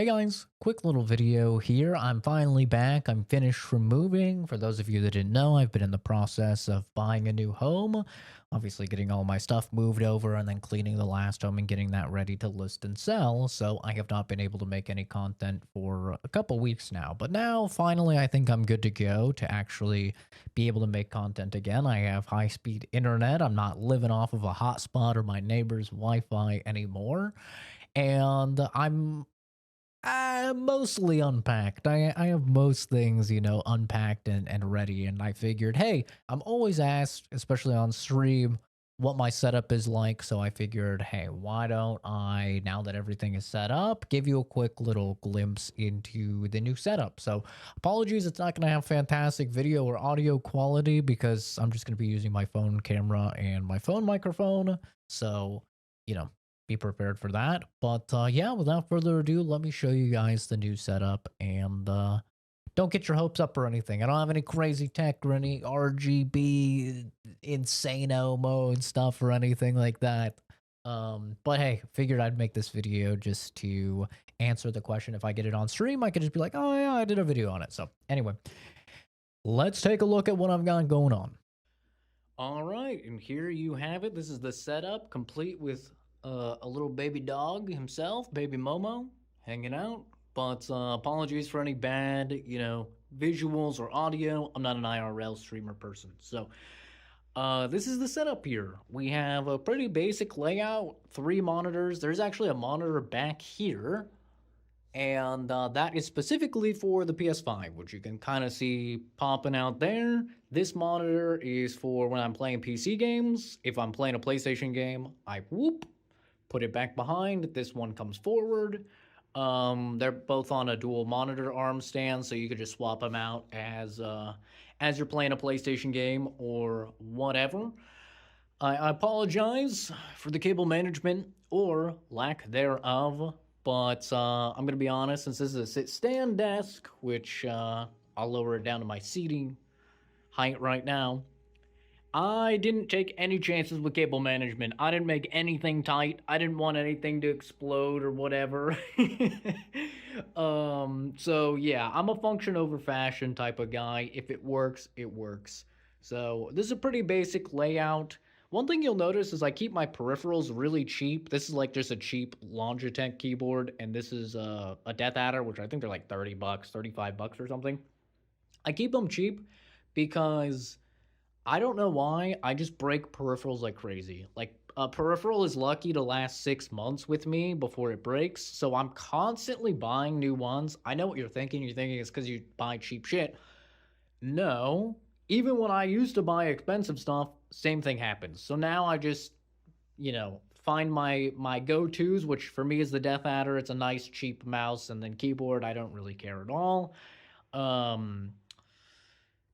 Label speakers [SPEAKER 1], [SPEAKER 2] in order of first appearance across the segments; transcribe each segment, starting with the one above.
[SPEAKER 1] Hey guys, quick little video here. I'm finally back. I'm finished from moving. For those of you that didn't know, I've been in the process of buying a new home. Obviously, getting all my stuff moved over and then cleaning the last home and getting that ready to list and sell. So I have not been able to make any content for a couple weeks now. But now, finally, I think I'm good to go to actually be able to make content again. I have high speed internet. I'm not living off of a hotspot or my neighbor's Wi Fi anymore. And I'm mostly unpacked. I have most things, unpacked and ready. And I figured, hey, I'm always asked, especially on stream, what my setup is like. So I figured, hey, why don't I, now that everything is set up, give you a quick little glimpse into the new setup. So apologies, it's not going to have fantastic video or audio quality because I'm just going to be using my phone camera and my phone microphone. So, you know, be prepared for that. But yeah, without further ado, let me show you guys the new setup. And don't get your hopes up or anything. I don't have any crazy tech or any RGB insano mode stuff or anything like that. But hey, figured I'd make this video just to answer the question. If I get it on stream, I could just be like, oh yeah, I did a video on it. So anyway, let's take a look at what I've got going on. All right, and here you have it. This is the setup, complete with a little baby dog himself, baby Momo, hanging out. But apologies for any bad, visuals or audio. I'm not an IRL streamer person. So this is the setup here. We have a pretty basic layout, 3 monitors. There's actually a monitor back here. And that is specifically for the PS5, which you can kind of see popping out there. This monitor is for when I'm playing PC games. If I'm playing a PlayStation game, I put it back behind. This one comes forward. They're both on a dual monitor arm stand, so you could just swap them out as you're playing a PlayStation game or whatever. I apologize for the cable management or lack thereof, but I'm gonna be honest. Since this is a sit-stand desk, which I'll lower it down to my seating height right now, I didn't take any chances with cable management. I didn't make anything tight. I didn't want anything to explode or whatever. So yeah, I'm a function over fashion type of guy. If it works, it works. So this is a pretty basic layout. One thing you'll notice is I keep my peripherals really cheap. This is like just a cheap Logitech keyboard, and this is a Death Adder, which I think they're like 30 bucks, 35 bucks or something. I keep them cheap because I don't know why. I just break peripherals like crazy. Like a peripheral is lucky to last 6 months with me before it breaks. So I'm constantly buying new ones. I know what you're thinking. You're thinking it's because you buy cheap shit. No. Even when I used to buy expensive stuff, same thing happens. So now I just, find my go-tos, which for me is the Death Adder. It's a nice cheap mouse, and then keyboard. I don't really care at all.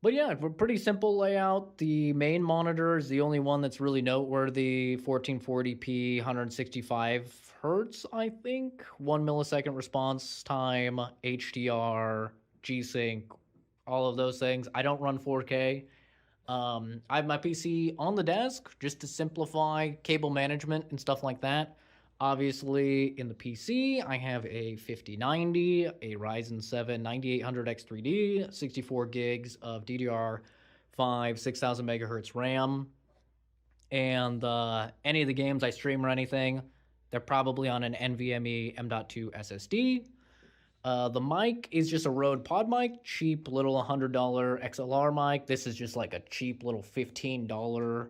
[SPEAKER 1] But yeah, pretty simple layout. The main monitor is the only one that's really noteworthy. 1440p, 165 hertz, I think. 1 millisecond response time, HDR, G-Sync, all of those things. I don't run 4K. I have my PC on the desk just to simplify cable management and stuff like that. Obviously, in the PC, I have a 5090, a Ryzen 7 9800X3D, 64 gigs of DDR5, 6000 megahertz RAM. And any of the games I stream or anything, they're probably on an NVMe M.2 SSD. The mic is just a Rode Pod mic, cheap little $100 XLR mic. This is just like a cheap little $15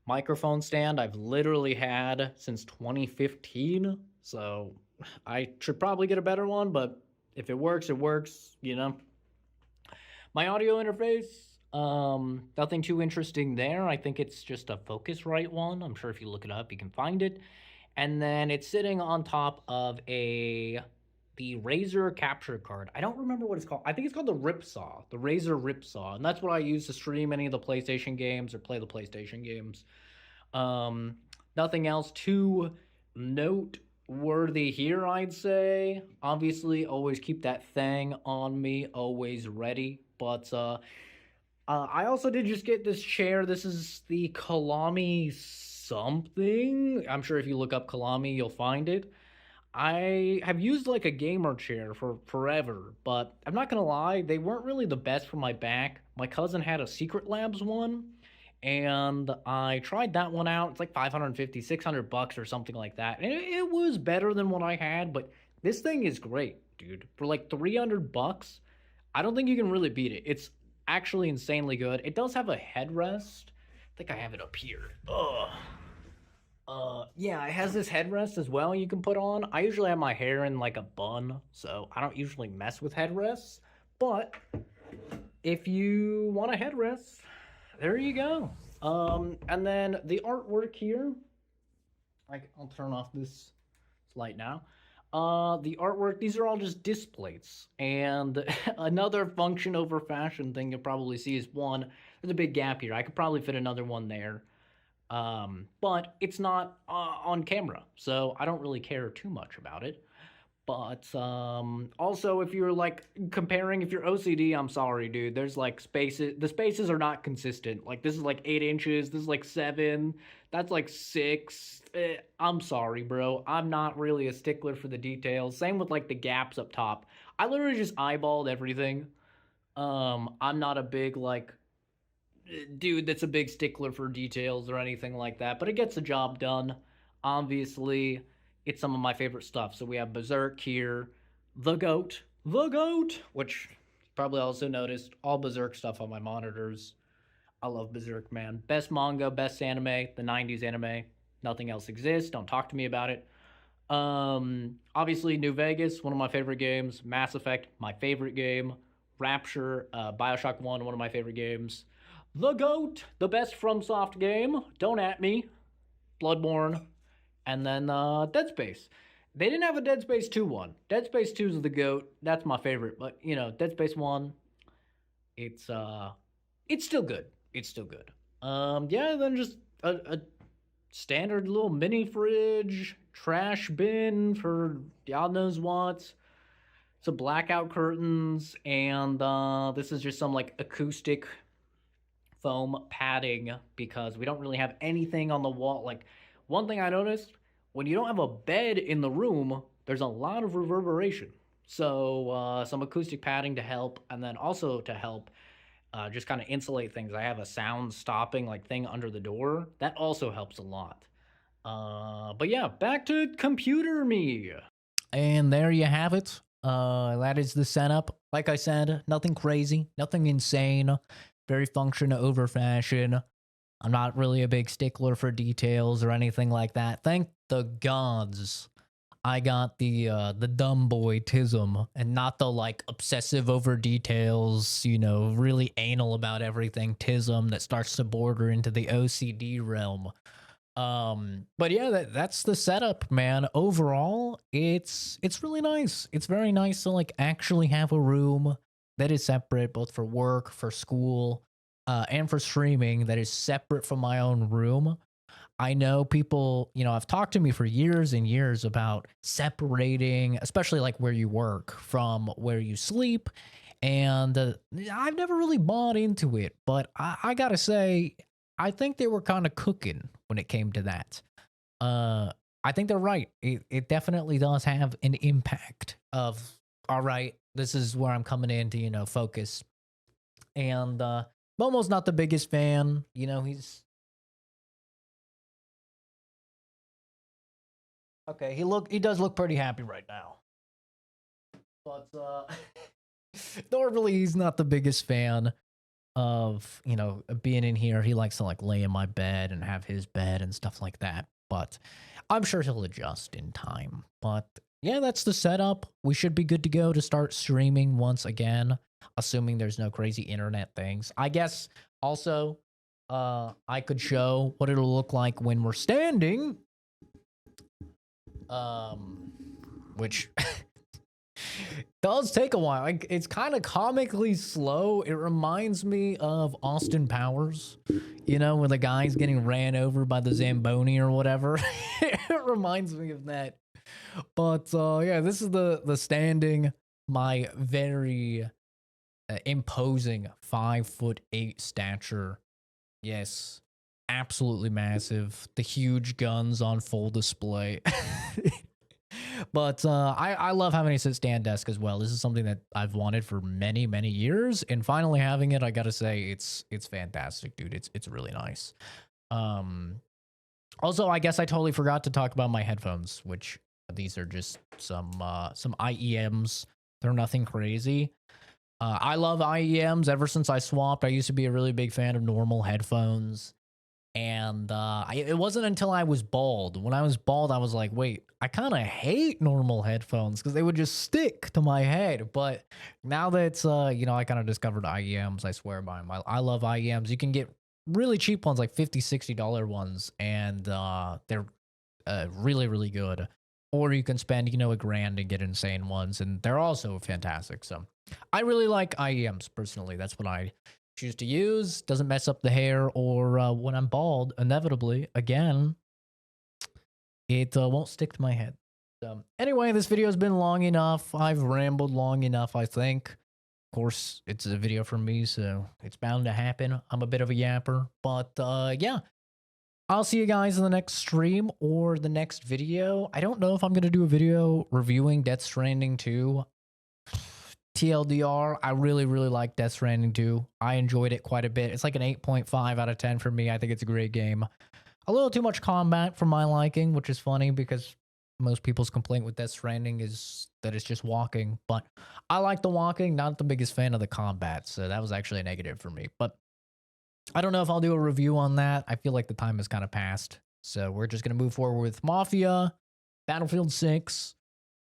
[SPEAKER 1] microphone stand I've literally had since 2015. So I should probably get a better one, but if it works, it works, My audio interface, nothing too interesting there. I think it's just a Focusrite one. I'm sure if you look it up, you can find it. And then it's sitting on top of the Razer capture card. I don't remember what it's called. I think it's called the Ripsaw, the Razer Ripsaw. And that's what I use to stream any of the PlayStation games or play the PlayStation games. Nothing else too noteworthy here, I'd say. Obviously, always keep that thing on me, always ready. But I also did just get this chair. This is the Kalami something. I'm sure if you look up Kalami, you'll find it. I have used like a gamer chair for forever, but I'm not gonna lie, they weren't really the best for my back. My cousin had a Secret Labs one, and I tried that one out. It's like 550, $600 or something like that. And it was better than what I had, but this thing is great, dude. For like $300, I don't think you can really beat it. It's actually insanely good. It does have a headrest. I think I have it up here. Ugh. Yeah, it has this headrest as well you can put on. I usually have my hair in like a bun, so I don't usually mess with headrests. But if you want a headrest, there you go. And then the artwork here, I'll turn off this light now. The artwork, these are all just displays. And another function over fashion thing you'll probably see is one, there's a big gap here. I could probably fit another one there. But it's not on camera, so I don't really care too much about it. But also, if you're like comparing, if you're OCD, I'm sorry, dude. There's like spaces. The spaces are not consistent. Like this is like 8 inches. This is like 7. That's like 6. I'm sorry, bro. I'm not really a stickler for the details. Same with like the gaps up top. I literally just eyeballed everything. I'm not a big like dude that's a big stickler for details or anything like that, but it gets the job done. Obviously, it's some of my favorite stuff. So we have Berserk here, the goat, which you probably also noticed all Berserk stuff on my monitors. I love Berserk, man. Best manga, best anime, the 90s anime. Nothing else exists. Don't talk to me about it. Obviously, New Vegas, one of my favorite games. Mass Effect, my favorite game. Rapture, Bioshock 1, one of my favorite games. The GOAT, the best FromSoft game. Don't at me. Bloodborne. And then Dead Space. They didn't have a Dead Space 2 one. Dead Space 2 is the GOAT. That's my favorite. But, you know, Dead Space 1, it's still good. It's still good. Yeah, then just a standard little mini fridge, trash bin for God knows what. Some blackout curtains, and this is just some like acoustic foam padding because we don't really have anything on the wall. Like, one thing I noticed, when you don't have a bed in the room, there's a lot of reverberation. So some acoustic padding to help, and then also to help just kind of insulate things. I have a sound stopping like thing under the door. That also helps a lot. But yeah, back to computer me. And there you have it. That is the setup. Like I said, nothing crazy, nothing insane. Very function over fashion. I'm not really a big stickler for details or anything like that. Thank the gods I got the dumb boy tism and not the like obsessive over details, you know, really anal about everything tism that starts to border into the OCD realm. But yeah, that's the setup, man. Overall, it's really nice. It's very nice to like actually have a room that is separate both for work, for school, and for streaming that is separate from my own room. I know people, you know, have talked to me for years and years about separating, especially like where you work from where you sleep. And I've never really bought into it, but I gotta say, I think they were kind of cooking when it came to that. I think they're right. It definitely does have an impact of, all right, this is where I'm coming in to, you know, focus. And Momo's not the biggest fan. You know, he's okay. He does look pretty happy right now. But normally he's not the biggest fan of, you know, being in here. He likes to like lay in my bed and have his bed and stuff like that. But I'm sure he'll adjust in time. But yeah, that's the setup. We should be good to go to start streaming once again, assuming there's no crazy internet things. I guess also I could show what it'll look like when we're standing. Which does take a while. Like, it's kind of comically slow. It reminds me of Austin Powers, you know, where the guy's getting ran over by the Zamboni or whatever. It reminds me of that. But yeah, this is the standing. My very imposing 5'8" stature. Yes, absolutely massive. The huge guns on full display. But I love having a sit stand desk as well. This is something that I've wanted for many many years, and finally having it, I gotta say it's fantastic, dude. It's really nice. Um, Also, I guess I totally forgot to talk about my headphones, which these are just some IEMs. They're nothing crazy. I love IEMs. Ever since I swapped, I used to be a really big fan of normal headphones. And it wasn't until I was bald. When I was bald, I was like, wait, I kind of hate normal headphones because they would just stick to my head. But now that I kind of discovered IEMs, I swear by them. I love IEMs. You can get really cheap ones, like $50, $60 ones, and they're really, really good. Or you can spend, a grand and get insane ones, and they're also fantastic. So I really like IEMs personally. That's what I choose to use. Doesn't mess up the hair, or when I'm bald, inevitably, again, it won't stick to my head. So anyway, this video has been long enough. I've rambled long enough, I think. Of course, it's a video from me, so it's bound to happen. I'm a bit of a yapper, but yeah. I'll see you guys in the next stream or the next video. I don't know if I'm going to do a video reviewing Death Stranding 2. TLDR, I really, really like Death Stranding 2. I enjoyed it quite a bit. It's like an 8.5 out of 10 for me. I think it's a great game. A little too much combat for my liking, which is funny because most people's complaint with Death Stranding is that it's just walking. But I like the walking, not the biggest fan of the combat. So that was actually a negative for me. But I don't know if I'll do a review on that. I feel like the time has kind of passed. So we're just going to move forward with Mafia, Battlefield 6.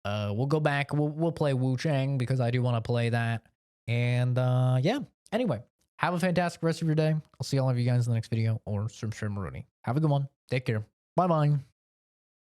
[SPEAKER 1] We'll go back. We'll play Wu Chang because I do want to play that. And yeah. Anyway, have a fantastic rest of your day. I'll see all of you guys in the next video or Stream Rooney. Have a good one. Take care. Bye bye.